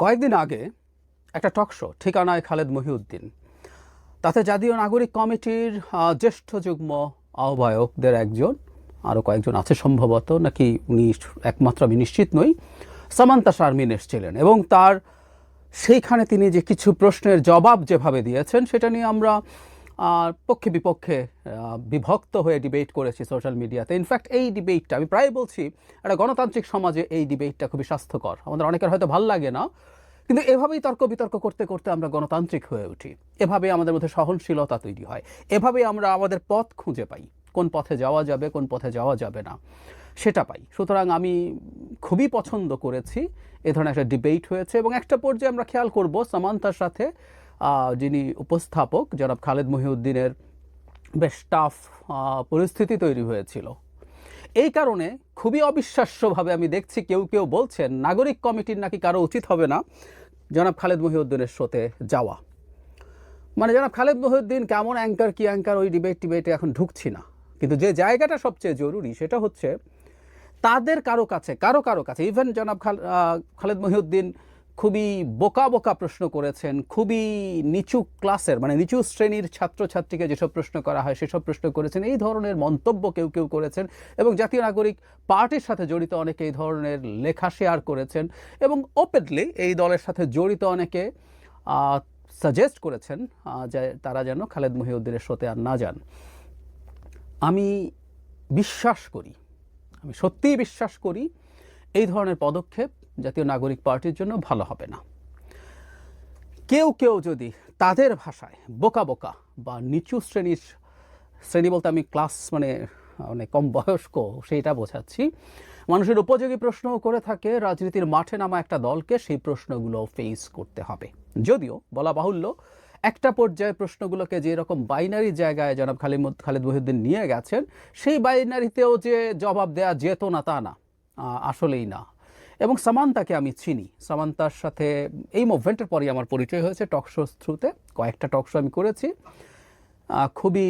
কয়েকদিন আগে একটা টক শো ঠিকানায় খালেদ মহিউদ্দিন, তাতে জাতীয় নাগরিক কমিটির জ্যেষ্ঠ যুগ্ম আহ্বায়কদের একজন, আরও কয়েকজন আছে সম্ভবত, নাকি উনি একমাত্র, আমি নিশ্চিত নই, সামান্তা শারমিন এসেছিলেন এবং তার সেইখানে তিনি যে কিছু প্রশ্নের জবাব যেভাবে দিয়েছেন সেটা নিয়ে আমরা পক্ষে বিপক্ষে বিভক্ত হয়ে ডিবেট করেছি সোশ্যাল মিডিয়াতে। ইনফ্যাক্ট এই ডিবেটটা আমি প্রায় বলছি, একটা গণতান্ত্রিক সমাজে এই ডিবেটটা খুবই স্বাস্থ্যকর। আমাদের অনেকের হয়তো ভাল লাগে না, কিন্তু এভাবেই তর্ক বিতর্ক করতে করতে আমরা গণতান্ত্রিক হয়ে উঠি, এভাবে আমাদের মধ্যে সহনশীলতা তৈরি হয়, এভাবেই আমরা আমাদের পথ খুঁজে পাই, কোন পথে যাওয়া যাবে কোন পথে যাওয়া যাবে না সেটা পাই। সুতরাং আমি খুবই পছন্দ করেছি এ ধরনের একটা ডিবেট হয়েছে এবং একটা পর্যায়ে আমরা খেয়াল করব সামান্তার সাথে যিনি উপস্থাপক জনাব খালেদ মহিউদ্দিনের বেশ টাফ পরিস্থিতি তৈরি হয়েছিল। এই কারণে খুবই অবিশ্বাস্যভাবে আমি দেখছি কেউ কেউ বলছেন নাগরিক কমিটির নাকি কারো উচিত হবে না জনাব খালেদ মহিউদ্দিনের শোতে যাওয়া। মানে জনাব খালেদ মহিউদ্দিন কেমন অ্যাঙ্কার কি অ্যাঙ্কার ওই ডিবেটে এখন ঢুকছি না, কিন্তু যে জায়গাটা সবচেয়ে জরুরি সেটা হচ্ছে তাদের কারো কাছে ইভেন জনাব খালেদ মহিউদ্দিন খুবই বোকা বোকা প্রশ্ন করেছেন, খুবই নিচু ক্লাসের মানে নিচু শ্রেণীর ছাত্রছাত্রীকে যেসব প্রশ্ন করা হয় সেসব প্রশ্ন করেছেন, এই ধরনের মন্তব্য কেউ কেউ করেছেন এবং জাতীয় নাগরিক পার্টির সাথে জড়িত অনেকে এই ধরনের লেখা শেয়ার করেছেন এবং ওপেনলি এই দলের সাথে জড়িত অনেকে সাজেস্ট করেছেন যে তারা যেন খালেদ মহিউদ্দিনের শোতে আর না যান। আমি সত্যিই বিশ্বাস করি এই ধরনের পদক্ষেপ জাতীয় নাগরিক পার্টির জন্য ভালো হবে না। কেউ কেউ যদি তাদের ভাষায় বোকা বোকা বা নিচু শ্রেণী বলতে আমি ক্লাস মানে অনেক কম বয়স্ক সেইটা বোঝাচ্ছি, মানুষের উপযোগী প্রশ্নও করে থাকে, রাজনীতির মাঠে নামা একটা দলকে সেই প্রশ্নগুলো ফেস করতে হবে। যদিও বলা বাহুল্য একটা পর্যায়ে প্রশ্নগুলোকে যে রকম বাইনারি জায়গায় জনাব খালেদ মহিউদ্দিন নিয়ে গেছেন, সেই বাইনারিতেও যে জবাব দেওয়া যেত না তা না, আসলেই না। এবং সামান্তাকে আমি চিনি, সামান্তার সাথে এই মুভমেন্টের পরই আমার পরিচয় হয়েছে টক শো থ্রুতে, কয়েকটা টক শো আমি করেছি। খুবই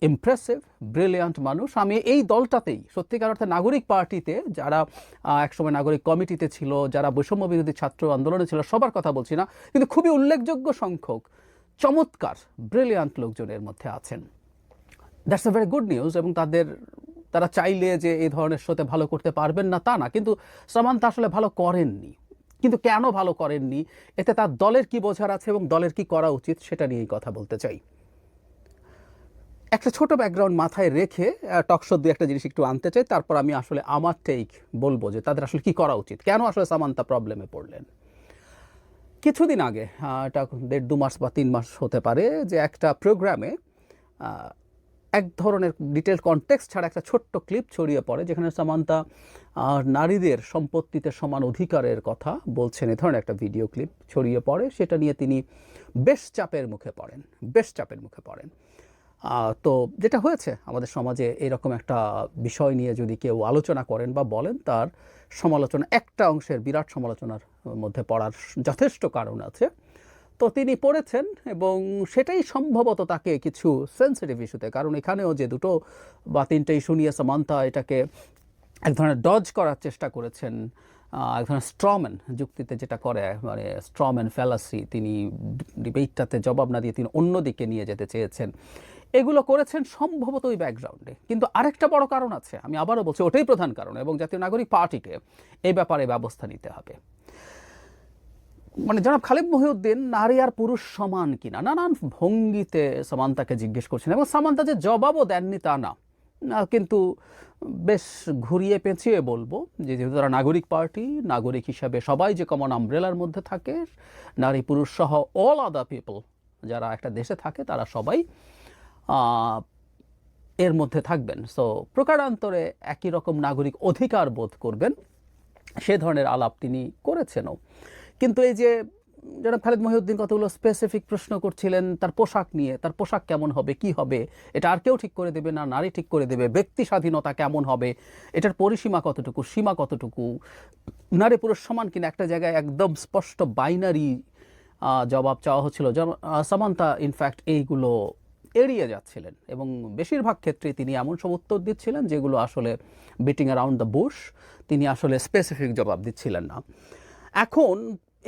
ইমপ্রেসিভ ব্রিলিয়ান্ট মানুষ। আমি এই দলটাতেই সত্যিকার অর্থে নাগরিক পার্টিতে যারা একসময় নাগরিক কমিটিতে ছিল, যারা বৈষম্য বিরোধী ছাত্র আন্দোলনে ছিল, সবার কথা বলছি না, কিন্তু খুবই উল্লেখযোগ্য সংখ্যক চমৎকার ব্রিলিয়ান্ট লোকজনের মধ্যে আছেন। That's a very good news. এবং তারা চাইলে যে এই ধরনের শোতে ভালো করতে পারবেন না তা না, কিন্তু সামান্তা আসলে ভালো করেননি। কিন্তু কেন ভালো করেননি, এতে তার দলের কি বোঝার আছে এবং দলের কি করা উচিত সেটা নিয়েই কথা বলতে চাই। একটা ছোট ব্যাকগ্রাউন্ড মাথায় রেখে টকশো দিয়ে একটা জিনিস একটু আনতে চাই, তারপর আমি আসলে আমার টেক বলবো যে তাদের আসলে কি করা উচিত, কেন আসলে সামান্তা প্রবলেমে পড়লেন। কিছুদিন আগে, এটা 1.5-2 মাস বা 3 মাস হতে পারে, যে একটা প্রোগ্রামে এক ধরনের ডিটেল কনটেক্সট ছাড়া একটা ছোট্ট ক্লিপ ছড়িয়ে পড়ে যেখানে সামান্তা নারীদের সম্পত্তিতে সমান অধিকারের কথা বলছেন। এ ধরনের একটা ভিডিও ক্লিপ ছড়িয়ে পড়ে, সেটা নিয়ে তিনি বেশ চাপের মুখে পড়েন। তো যেটা হয়েছে আমাদের সমাজে, এরকম একটা বিষয় নিয়ে যদি কেউ আলোচনা করেন বা বলেন, তার সমালোচনা, একটা অংশের বিরাট সমালোচনার মধ্যে পড়ার যথেষ্ট কারণ আছে। তো তিনি পড়েছেন এবং সেটাই সম্ভবত তাকে কিছু সেন্সিটিভ ইস্যুতে, কারণ এখানেও যে 2 বা 3টে ইস্যু নিয়ে সামান্তা এটাকে এক ধরনের ডজ করার চেষ্টা করেছেন, এক ধরনের স্ট্রম্যান যুক্তিতে যেটা করে, মানে স্ট্রম্যান ফ্যালাসি, তিনি ডিবেটটাতে জবাব না দিয়ে তিনি অন্যদিকে নিয়ে যেতে চেয়েছেন, এগুলো করেছেন সম্ভবত ওই ব্যাকগ্রাউন্ডে। কিন্তু আরেকটা বড় কারণ আছে, আমি আবারও বলছি ওটাই প্রধান কারণ, এবং জাতীয় নাগরিক পার্টিকে এই ব্যাপারে ব্যবস্থা নিতে হবে। মানে জনাব খালেদ মহিউদ্দিন নারী আর পুরুষ সমান কিনা নানান ভঙ্গিতে সামান্তাকে জিজ্ঞেস করছেন, এবং সামান্তা যে জবাবও দেননি তা না, কিন্তু বেশ ঘুরিয়ে পেঁচিয়ে বলবো যে যেহেতু তারা নাগরিক পার্টি, নাগরিক হিসাবে সবাই যে কমন আমব্রেলার মধ্যে থাকে, নারী পুরুষ সহ অল আদার পিপল যারা একটা দেশে থাকে তারা সবাই এর মধ্যে থাকবেন। সো প্রকারান্তরে একই রকম নাগরিক অধিকার বোধ করবেন, সে ধরনের আলাপ তিনি করেছেনও। কিন্তু এই যে জনাব খালেদ মহিউদ্দিন কতগুলো স্পেসিফিক প্রশ্ন করছিলেন তার পোশাক নিয়ে, তার পোশাক কেমন হবে, কি হবে, এটা আর কেউ ঠিক করে দেবে না, নারী ঠিক করে দেবে, ব্যক্তি স্বাধীনতা কেমন হবে, এটার পরিসীমা কতটুকু, সীমা কতটুকু, নারী পুরুষ সমান কিনা, একটা জায়গায় একদম স্পষ্ট বাইনারি জবাব চাওয়া হচ্ছিল। সামান্তা ইনফ্যাক্ট এইগুলো এড়িয়ে যাচ্ছিলেন এবং বেশিরভাগ ক্ষেত্রে তিনি এমন সব উত্তর দিচ্ছিলেন যেগুলো আসলে বিটিং অ্যারাউন্ড দ্য বুশ, তিনি আসলে স্পেসিফিক জবাব দিচ্ছিলেন না। এখন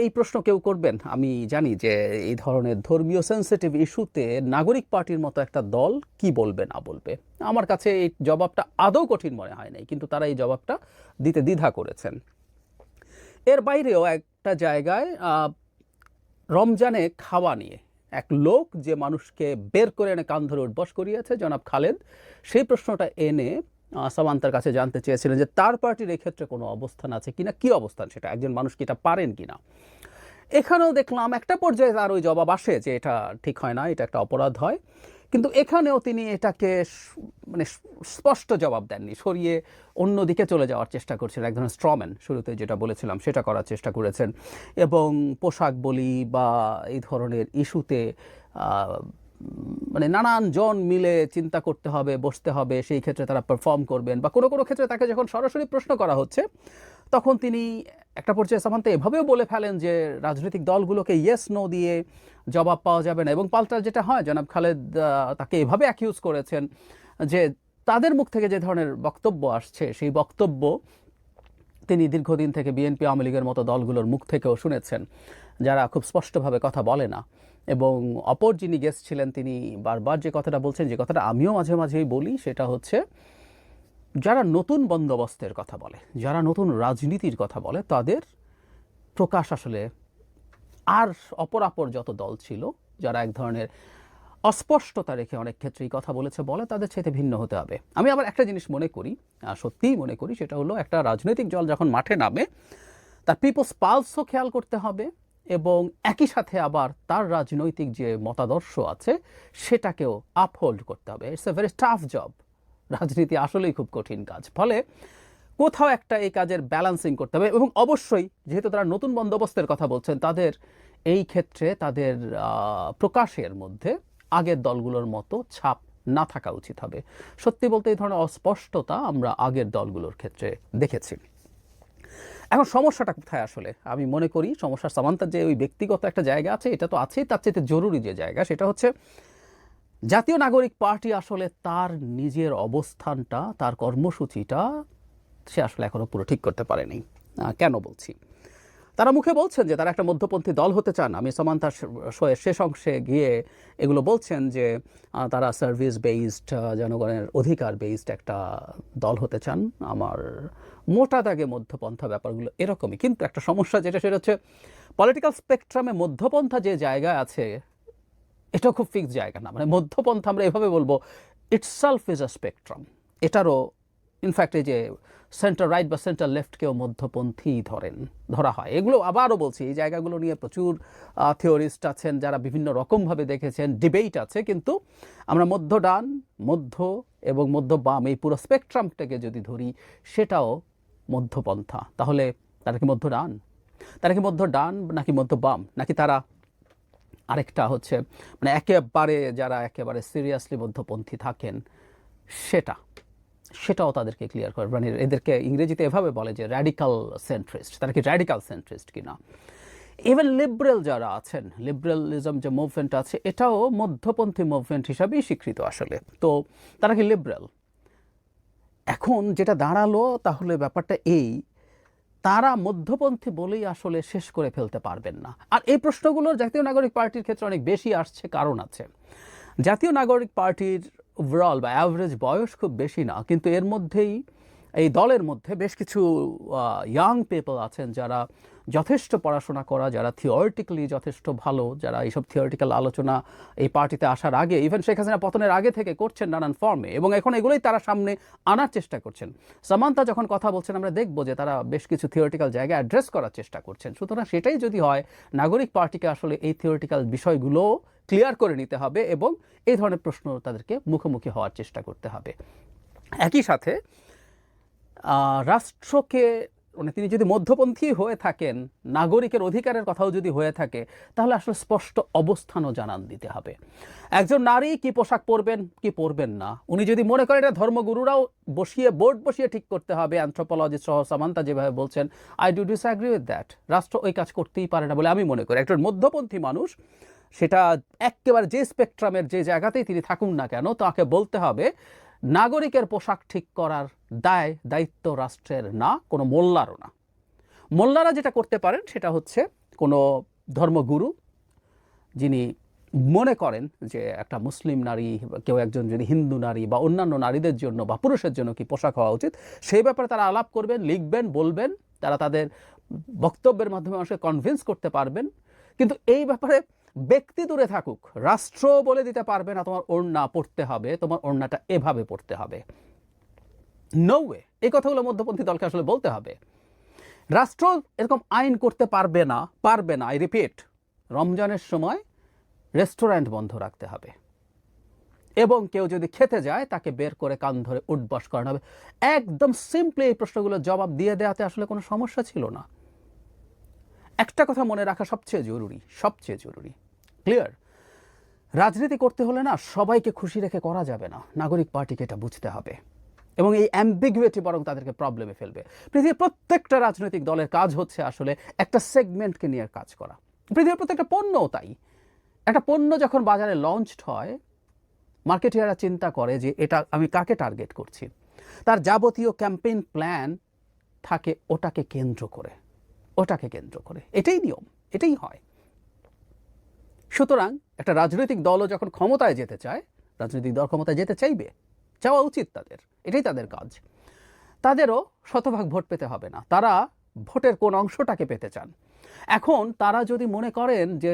এই প্রশ্ন কেউ করবেন, আমি জানি যে এই ধরনের ধর্মীয় সেন্সিটিভ ইস্যুতে নাগরিক পার্টির মতো একটা দল কি বলবে না বলবে। আমার কাছে এই জবাবটা আদৌ কঠিন মনে হয় নাই, কিন্তু তারা এই জবাবটা দিতে দ্বিধা করেছেন। এর বাইরেও একটা জায়গায় রমজানে খাওয়া নিয়ে এক লোক যে মানুষকে বের করে এনে কান ধরে উঠবস করিয়েছে, জনাব খালেদ, সেই প্রশ্নটা এনে সামান্তার কাছে জানতে চেয়েছিলেন যে তার পার্টির এক্ষেত্রে কোনো অবস্থান আছে কিনা, কি অবস্থান সেটা, একজন মানুষ কি এটা পারেন কিনা। এখানেও দেখলাম একটা পর্যায়ে তার ওই জবাব আসে যে এটা ঠিক হয় না, এটা একটা অপরাধ হয়, কিন্তু এখানেও তিনি এটাকে মানে স্পষ্ট জবাব দেননি, সরিয়ে অন্যদিকে চলে যাওয়ার চেষ্টা করছিলেন, এক ধরনের স্ট্রম্যান শুরুতে যেটা বলেছিলাম সেটা করার চেষ্টা করেছেন। এবং পোশাক বলি বা এই ধরনের ইস্যুতে মানে নানান জন মিলে চিন্তা করতে হবে, বসতে হবে, সেই ক্ষেত্রে তারা পারফর্ম করবেন, বা কোনো কোনো ক্ষেত্রে তাকে যখন সরাসরি প্রশ্ন করা হচ্ছে তখন তিনি একটা পর্যায়ে সামান্তা এভাবেও বলে ফেলেন যে রাজনৈতিক দলগুলোকে ইয়েস নো দিয়ে জবাব পাওয়া যাবে না। এবং পাল্টা যেটা হয়, জনাব খালেদ তাকে এভাবে অ্যাকিউজ করেছেন যে তাদের মুখ থেকে যে ধরনের বক্তব্য আসছে সেই বক্তব্য তিনি দীর্ঘদিন থেকে বিএনপি আওয়ামী লীগের মতো দলগুলোর মুখ থেকেও শুনেছেন, যারা খুব স্পষ্টভাবে কথা বলে না। এবং অপর যিনি গেস্ট ছিলেন তিনি বারবার যে কথাটা বলছেন, যে কথাটা আমিও মাঝে মাঝেই বলি, সেটা হচ্ছে যারা নতুন বন্দোবস্তের কথা বলে, যারা নতুন রাজনীতির কথা বলে, তাদের প্রকাশ আসলে আর অপরাপর যত দল ছিল যারা এক ধরনের অস্পষ্টতা রেখে অনেক ক্ষেত্রেই কথা বলেছে বলে, তাদের চাইতে ভিন্ন হতে হবে। আমি আবার একটা জিনিস মনে করি, সত্যিই মনে করি, সেটা হলো একটা রাজনৈতিক দল যখন মাঠে নামে তার পিপলস পালসও খেয়াল করতে হবে, এবং একই সাথে আবার তার রাজনৈতিক যে মতাদর্শ আছে সেটাকেও আপহোল্ড করতে হবে। It's a very tough job. রাজনীতি আসলেই খুব কঠিন কাজ, ফলে কোথাও একটা এই কাজের ব্যালেন্সিং করতে হবে। এবং অবশ্যই যেহেতু তারা নতুন বন্দোবস্তের কথা বলছেন, তাদের এই ক্ষেত্রে তাদের প্রকাশের মধ্যে আগের দলগুলোর মতো ছাপ না থাকা উচিত হবে। সত্যি বলতে এই ধরনের অস্পষ্টতা আমরা আগের দলগুলোর ক্ষেত্রে দেখেছি। এখন সমস্যাটা কোথায় আসলে? আমি মনে করি সমস্যার সামান্তার যে ওই ব্যক্তিগত একটা জায়গা আছে, এটা তো আছেই, তার চাইতে জরুরি যে জায়গা সেটা হচ্ছে জাতীয় নাগরিক পার্টি আসলে তার নিজের অবস্থানটা, তার কর্মসূচিটা সে আসলে এখনো পুরো ঠিক করতে পারেনি। কেন বলছি? তারা মুখে বলছেন যে তারা একটা মধ্যপন্থী দল হতে চান। আমি সামান্তার শোয়ের শেষ অংশে গিয়ে এগুলো বলছেন যে তারা সার্ভিস বেসড, জনগণের অধিকার বেসড একটা দল হতে চান। আমার মোটা দাগে মধ্যপন্থা ব্যাপারগুলো এরকমই, কিন্তু একটা সমস্যা যেটা, সেটা হচ্ছে পলিটিক্যাল স্পেকট্রামে মধ্যপন্থা যে জায়গায় আছে এটাও খুব ফিক্সড জায়গা না। মানে মধ্যপন্থা আমরা এভাবে বলবো, ইটসেলফ ইজ আ স্পেকট্রাম। এটারও ইনফ্যাক্ট এই যে সেন্টার রাইট বা সেন্টার লেফটকেও মধ্যপন্থী ধরা হয়। এগুলো আবারও বলছি, এই জায়গাগুলো নিয়ে প্রচুর থিওরিস্ট আছেন যারা বিভিন্ন রকমভাবে দেখেছেন, ডিবেট আছে, কিন্তু আমরা মধ্য ডান, মধ্য এবং মধ্য বাম এই পুরো স্পেকট্রামটাকে যদি ধরি, সেটাও মধ্যপন্থা। তাহলে তারা কি মধ্য ডান? তারা কি মধ্য ডান নাকি মধ্য বাম, নাকি তারা আরেকটা হচ্ছে মানে যারা একেবারে সিরিয়াসলি মধ্যপন্থী থাকেন, সেটাও তাদেরকে ক্লিয়ার করে। মানে এদেরকে ইংরেজিতে এভাবে বলে যে র্যাডিক্যাল সেন্ট্রিস্ট। তারা কি র্যাডিক্যাল সেন্ট্রিস্ট কিনা? ইভেন লিবারেল যারা আছেন, লিবারেলিজম যে মুভমেন্ট আছে, এটাও মধ্যপন্থী মুভমেন্ট হিসাবেই স্বীকৃত আসলে। তো তারা কি লিবারেল? এখন যেটা দাঁড়ালো, তাহলে ব্যাপারটা এই, তারা মধ্যপন্থী বলেই আসলে শেষ করে ফেলতে পারবেন না। আর এই প্রশ্নগুলো জাতীয় নাগরিক পার্টির ক্ষেত্রে অনেক বেশি আসছে, কারণ আছে। জাতীয় নাগরিক পার্টির ওভারঅল বা অ্যাভারেজ বয়স খুব বেশি না, কিন্তু এর মধ্যেই এই দলের মধ্যে বেশ কিছু ইয়াং পিপল আছেন যারা যথেষ্ট পড়াশোনা করা, যারা থিওরিটিক্যালি যথেষ্ট ভালো, যারা এইসব থিওরিটিক্যাল আলোচনা এই পার্টিতে আসার আগে, ইভেন শেখ হাসিনা পতনের আগে থেকে করছেন নানান ফর্মে, এবং এখন এগুলোই তারা সামনে আনার চেষ্টা করছেন। সামান্তা যখন কথা বলছেন, আমরা দেখব যে তারা বেশ কিছু থিওরিটিক্যাল জায়গায় অ্যাড্রেস করার চেষ্টা করছেন। সুতরাং সেটাই যদি হয়, নাগরিক পার্টিকে আসলে এই থিওরিটিক্যাল বিষয়গুলো ক্লিয়ার করে নিতে হবে এবং এই ধরনের প্রশ্ন তাদেরকে মুখোমুখি হওয়ার চেষ্টা করতে হবে। একই সাথে রাষ্ট্রকে, মানে তিনি যদি মধ্যপন্থী হয়ে থাকেন, নাগরিকের অধিকারের কথাও যদি হয়ে থাকে, তাহলে আসলে স্পষ্ট অবস্থানও জানান দিতে হবে। একজন নারী কি পোশাক পরবেন কি পরবেন না, উনি যদি মনে করেন এটা ধর্মগুরুরাও বোর্ড বসিয়ে ঠিক করতে হবে, অ্যানথ্রোপোলজিস্ট সহ সামান্তা যেভাবে বলছেন, I do disagree with that. রাষ্ট্র ওই কাজ করতেই পারে না বলে আমি মনে করি। একজন মধ্যপন্থী মানুষ, সেটা একেবারে যে স্পেকট্রামের যে জায়গাতেই তিনি থাকুন না কেন, তাকে বলতে হবে নাগরিকের পোশাক ঠিক করার দায়িত্ব রাষ্ট্রের না, কোনো মোল্লারও না। মোল্লারা যেটা করতে পারেন সেটা হচ্ছে কোনো ধর্মগুরু যিনি মনে করেন যে একটা মুসলিম নারী, কেউ একজন যদি হিন্দু নারী বা অন্যান্য নারীদের জন্য বা পুরুষের জন্য কি পোশাক হওয়া উচিত, সেই ব্যাপারে তারা আলাপ করবেন, লিখবেন, বলবেন, তারা তাদের বক্তব্যের মাধ্যমে মানুষকে কনভিন্স করতে পারবেন। কিন্তু এই ব্যাপারে ব্যক্তি দূরে থাকুক, রাষ্ট্র বলে দিতে পারবে না তোমার ওড়না পড়তে হবে, তোমার ওড়নাটা এভাবে পড়তে হবে। No way. এই কথাগুলো মধ্যপন্থী দলকে আসলে বলতে হবে। রাষ্ট্র এরকম আইন করতে পারবে না। আই রিপিট, রমজানের সময় রেস্টুরেন্ট বন্ধ রাখতে হবে এবং কেউ যদি খেতে যায় তাকে বের করে কান ধরে উঠবাস করানো হবে। একদম সিম্পলি এই প্রশ্নগুলোর জবাব দিয়ে দেওয়াতে আসলে কোনো সমস্যা ছিল না। একটা কথা মনে রাখা সবচেয়ে জরুরি, ক্লিয়ার? রাজনীতি করতে হলে না সবাইকে খুশি রেখে করা যাবে না। নাগরিক পার্টিকে এটা বুঝতে হবে এবং এই অ্যাম্বিগুইটি বরং তাদেরকে প্রবলেমে ফেলবে। পৃথিবীর প্রত্যেকটা রাজনৈতিক দলের কাজ হচ্ছে আসলে একটা সেগমেন্টকে নিয়ে কাজ করা। পৃথিবীর প্রত্যেকটা পণ্যও তাই। একটা পণ্য যখন বাজারে লঞ্চড হয়, মার্কেটিয়াররা চিন্তা করে যে এটা আমি কাকে টার্গেট করছি, তার যাবতীয় ক্যাম্পেইন প্ল্যান থাকে ওটাকে কেন্দ্র করে। এটাই নিয়ম, এটাই হয়। সুতরাং একটা রাজনৈতিক দলও যখন ক্ষমতায় যেতে চায়, রাজনৈতিক দল ক্ষমতায় যেতে চাওয়া উচিত তাদের, এটাই তাদের কাজ। তাদেরও শতভাগ ভোট পেতে হবে না, তারা ভোটের কোন অংশটাকে পেতে চান। এখন তারা যদি মনে করেন যে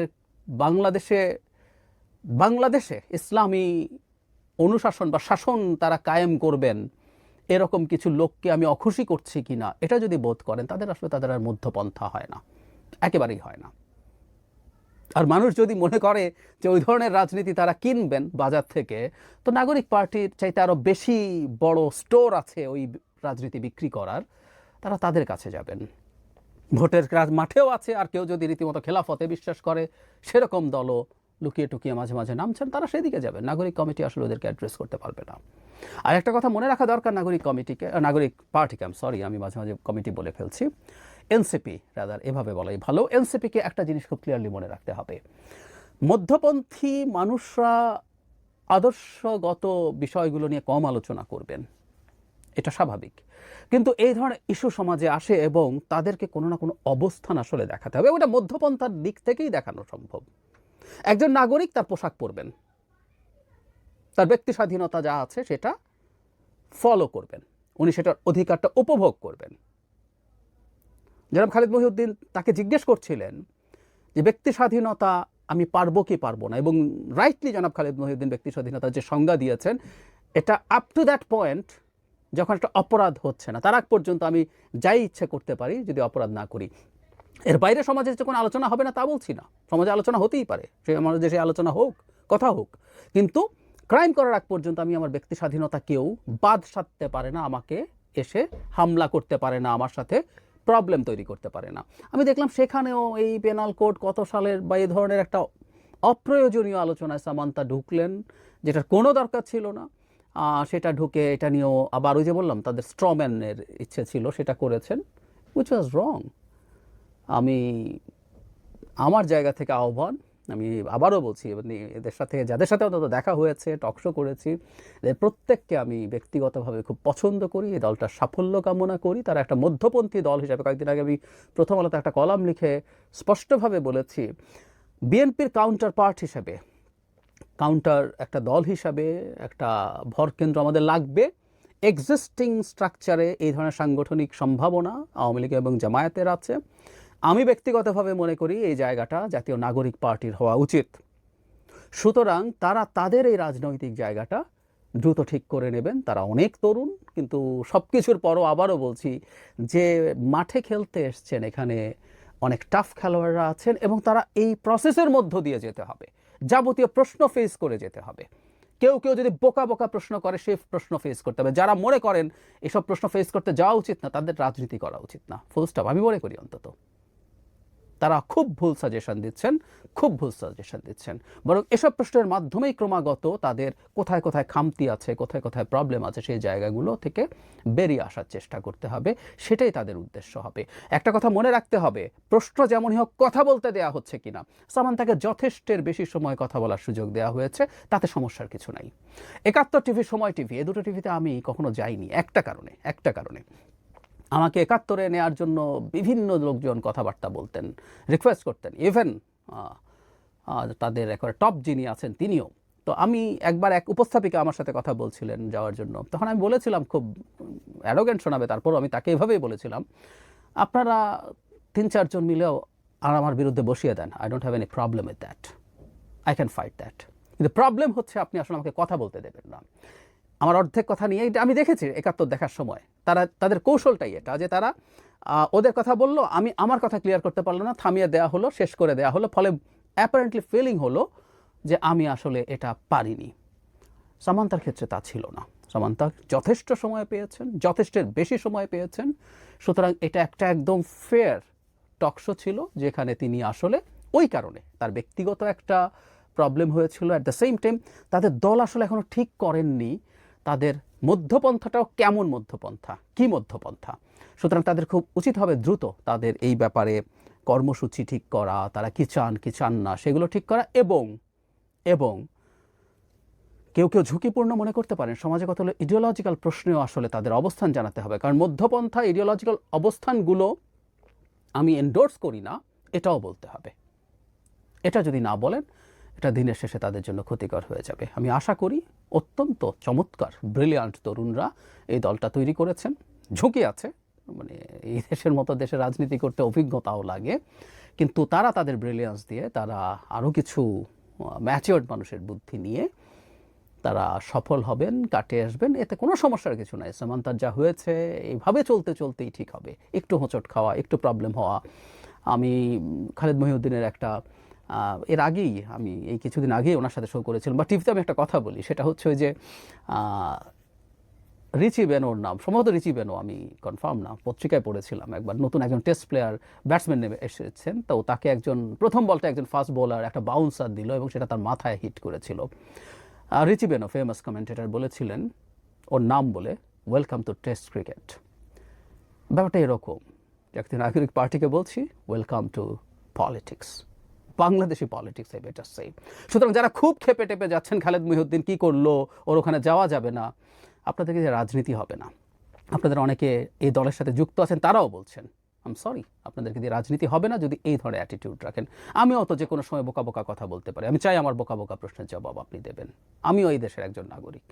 বাংলাদেশে ইসলামী অনুশাসন বা শাসন তারা কায়েম করবেন, এরকম কিছু লোককে আমি অখুশি করছি কিনা এটা যদি বোধ করেন, তাদের আর মধ্যপন্থা হয় না, একেবারেই হয় না। আর মানুষ যদি মনে করে যে ওই ধরনের রাজনীতি তারা কিনবেন বাজার থেকে, তো নাগরিক পার্টির চাইতে আরও বেশি বড় স্টোর আছে ওই রাজনীতি বিক্রি করার, তারা তাদের কাছে যাবেন। ভোটের মাঠেও আছে। আর কেউ যদি রীতিমতো খেলাফতে বিশ্বাস করে, সেরকম দলও লুকিয়ে টুকিয়ে মাঝে মাঝে নামছেন, তারা সেদিকে যাবেন। নাগরিক কমিটি আসলে ওদেরকে অ্যাড্রেস করতে পারবে না। আর একটা কথা মনে রাখা দরকার নাগরিক পার্টিকে, আমি মাঝে মাঝে কমিটি বলে ফেলছি, এনসিপি রাদার এভাবে বলাই ভালো। এনসিপিকে একটা জিনিস খুব ক্লিয়ারলি মনে রাখতে হবে, মধ্যপন্থী মানুষরা আদর্শগত বিষয়গুলো নিয়ে কম আলোচনা করবেন, এটা স্বাভাবিক। কিন্তু এই ধরনের ইস্যু সমাজে আসে এবং তাদেরকে কোনো না কোনো অবস্থান আসলে দেখাতে হবে। ওটা মধ্যপন্থার দিক থেকেই দেখানো সম্ভব। একজন নাগরিক তার পোশাক পরবেন, তার ব্যক্তি স্বাধীনতা যা আছে সেটা ফলো করবেন, উনি সেটার অধিকারটা উপভোগ করবেন। জনাব খালেদ মহিউদ্দিন তাকে জিজ্ঞেস করছিলেন যে ব্যক্তি স্বাধীনতা আমি পারবো কি পারবো না, এবং রাইটলি জনাব খালেদ মহিউদ্দিন ব্যক্তি স্বাধীনতার যে সংজ্ঞা দিয়েছেন, এটা আপ টু দ্যাট পয়েন্ট যখন একটা অপরাধ হচ্ছে না, তার আগ পর্যন্ত আমি যাই ইচ্ছে করতে পারি যদি অপরাধ না করি। এর বাইরে সমাজে যে কোনো আলোচনা হবে না তা বলছি না, সমাজে আলোচনা হতেই পারে, আমার দেশে আলোচনা হোক, কথা হোক, কিন্তু ক্রাইম করার আগ পর্যন্ত আমি আমার ব্যক্তি স্বাধীনতা কেউ বাদ সাধতে পারে না, আমাকে এসে হামলা করতে পারে না, আমার সাথে প্রবলেম তৈরি করতে পারে না। আমি দেখলাম সেখানেও এই পেনাল কোড কত সালের বা এই ধরনের একটা অপ্রয়োজনীয় আলোচনায় সামান্তা ঢুকলেন, যেটার কোনো দরকার ছিল না। সেটা ঢুকে এটা নিয়েও আবার ওই যে বললাম তাদের স্ট্রম্যানের ইচ্ছে ছিল, সেটা করেছেন, উইচ ওয়াজ রং। আমি আমার জায়গা থেকে আহ্বান, আমি আবারও বলছি, এদের সাথে যাদের সাথে অন্তত দেখা হয়েছে, টকশো করেছি, এদের প্রত্যেককে আমি ব্যক্তিগতভাবে খুব পছন্দ করি, এই দলটার সাফল্য কামনা করি। তারা একটা মধ্যপন্থী দল হিসাবে, কয়েকদিন আগে আমি প্রথম আলোতে একটা কলাম লিখে স্পষ্টভাবে বলেছি, বিএনপির কাউন্টার পার্ট হিসাবে, কাউন্টার একটা দল হিসাবে একটা ভরকেন্দ্র আমাদের লাগবে। এক্সিস্টিং স্ট্রাকচারে এই ধরনের সাংগঠনিক সম্ভাবনা আওয়ামী লীগ এবং জামায়াতের আছে। আমি ব্যক্তিগতভাবে মনে করি এই জায়গাটা জাতীয় নাগরিক পার্টির হওয়া উচিত। সুতরাং তারা তাদের এই রাজনৈতিক জায়গাটা দ্রুত ঠিক করে নেবেন। তারা অনেক তরুণ, কিন্তু সব কিছুর পরও আবারও বলছি যে মাঠে খেলতে এসছেন, এখানে অনেক টাফ খেলোয়াড়রা আছেন এবং তারা এই প্রসেসের মধ্য দিয়ে যেতে হবে, যাবতীয় প্রশ্ন ফেস করে যেতে হবে। কেউ যদি বোকা প্রশ্ন করে, সে প্রশ্ন ফেস করতে হবে। যারা মনে করেন এসব প্রশ্ন ফেস করতে যাওয়া উচিত না, তাদের রাজনীতি করা উচিত না, ফুল স্টপ। আমি মনে করি অন্তত তারা খুব ভুল সাজেশন দিচ্ছেন। বরং এসব প্রশ্নের মাধ্যমেই ক্রমাগত তাদের কোথায় কোথায় খামতি আছে, কোথায় কোথায় প্রবলেম আছে, সেই জায়গাগুলো থেকে বেরিয়ে আসার চেষ্টা করতে হবে। সেটাই তাদের উদ্দেশ্য হবে। একটা কথা মনে রাখতে হবে, প্রশ্ন যেমনই হোক কথা বলতে দেওয়া হচ্ছে কিনা। সামান্তাকে যথেষ্টের বেশি সময় কথা বলার সুযোগ দেওয়া হয়েছে, তাতে সমস্যার কিছু নাই। ৭১ টিভি, সময় টিভি, এ দুটো টিভিতে আমি কখনো যাইনি একটা কারণে, আমাকে ৭১-এ নেওয়ার জন্য বিভিন্ন লোকজন কথাবার্তা বলতেন, রিকোয়েস্ট করতেন, ইভেন তাদের একেবারে টপ যিনি আছেন তিনিও। তো আমি একবার এক উপস্থাপিকা আমার সাথে কথা বলছিলেন যাওয়ার জন্য, তখন আমি বলেছিলাম, খুব অ্যারোগেন্ট শোনাবে তারপরও আমি তাকে এভাবেই বলেছিলাম, আপনারা ৩-৪ জন মিলেও আর আমার বিরুদ্ধে বসিয়ে দেন, I don't have any problem with that, I can fight that. কিন্তু প্রবলেম হচ্ছে আপনি আসলে আমাকে কথা বলতে দেবেন না। আমার অর্ধেক কথা নিয়ে আমি দেখেছি ৭১ দেখার সময় তাদের কৌশলটাই এটা, যে তারা ওদের কথা বললো, আমি আমার কথা ক্লিয়ার করতে পারলো না, থামিয়ে দেওয়া হলো, শেষ করে দেওয়া হলো, ফলে অ্যাপারেন্টলি ফিলিং হলো যে আমি আসলে এটা পারিনি। সামান্তার ক্ষেত্রে তা ছিল না। সামান্তা যথেষ্ট সময় পেয়েছেন, যথেষ্টের বেশি সময় পেয়েছেন, সুতরাং এটা একটা একদম ফেয়ার টকশো ছিল, যেখানে তিনি আসলে ওই কারণে তার ব্যক্তিগত একটা প্রবলেম হয়েছিল, অ্যাট দ্য সেম টাইম তাদের দল আসলে এখনও ঠিক করেননি তাদের মধ্যপন্থাটাও কেমন মধ্যপন্থা, কি মধ্যপন্থা। সুতরাং তাদের খুব উচিত হবে দ্রুত তাদের এই ব্যাপারে কর্মসূচি ঠিক করা, তারা কি চান কি চান না সেগুলো ঠিক করা, এবং কেউ কেউ ঝুঁকিপূর্ণ মনে করতে পারেন সমাজে কত হলো ইডিওলজিক্যাল প্রশ্নেও আসলে তাদের অবস্থান জানাতে হবে, কারণ মধ্যপন্থা ইডিওলজিক্যাল অবস্থানগুলো আমি এন্ডোর্স করি না এটাও বলতে হবে। এটা যদি না বলেন, এটা দিনের শেষে তাদের জন্য ক্ষতিকর হয়ে যাবে। আমি আশা করি অত্যন্ত চমৎকার ব্রিলিয়ান্ট তরুণরা এই দলটা তৈরি করেছেন। ঝুঁকি আছে, মানে এই দেশের মতো দেশে রাজনীতি করতে অভিজ্ঞতাও লাগে, কিন্তু তারা তাদের ব্রিলিয়ান্স দিয়ে তারা আরও কিছু ম্যাচিওর্ড মানুষের বুদ্ধি নিয়ে তারা সফল হবেন, কাটে আসবেন, এতে কোনো সমস্যার কিছু নাই। সামান্তার যা হয়েছে এইভাবে চলতে চলতেই ঠিক হবে, একটু হোঁচট খাওয়া, একটু প্রবলেম হওয়া। আমি খালেদ মহিউদ্দিনের একটা এর আগেই আমি এই কিছুদিন আগেই ওনার সাথে শো করেছিলাম, বা টিভিতে আমি একটা কথা বলি, সেটা হচ্ছে ওই যে রিচি বেনোর নাম, সম্ভবত রিচি বেনো, আমি কনফার্ম না, পত্রিকায় পড়েছিলাম একবার, নতুন একজন টেস্ট প্লেয়ার ব্যাটসম্যান নেমে এসেছেন, তো তাকে একজন প্রথম বলটা একজন ফাস্ট বোলার একটা বাউন্সার দিল এবং সেটা তার মাথায় হিট করেছিল। রিচি বেনো ফেমাস কমেন্টেটর বলেছিলেন ওর নাম বলে, ওয়েলকাম টু টেস্ট ক্রিকেট। ব্যাপারটা এরকম, একটি নাগরিক পার্টিকে বলছি welcome to politics, Bangladeshi politics এই বেটার সেই। সুতরাং যারা খুব খেপে টেপে যাচ্ছেন খালেদ মহিউদ্দিন কী করলো, ওর ওখানে যাওয়া যাবে না, আপনাদেরকে যে রাজনীতি হবে না, আপনাদের অনেকে এই দলের সাথে যুক্ত আছেন তারাও বলছেন আম সরি, আপনাদেরকে দিয়ে রাজনীতি হবে না যদি এই ধরনের অ্যাটিটিউড রাখেন। আমিও তো যে কোনো সময় বোকা বোকা কথা বলতে পারি, আমি চাই আমার বোকা বোকা প্রশ্নের জবাব আপনি দেবেন, আমিও এই দেশের একজন নাগরিক।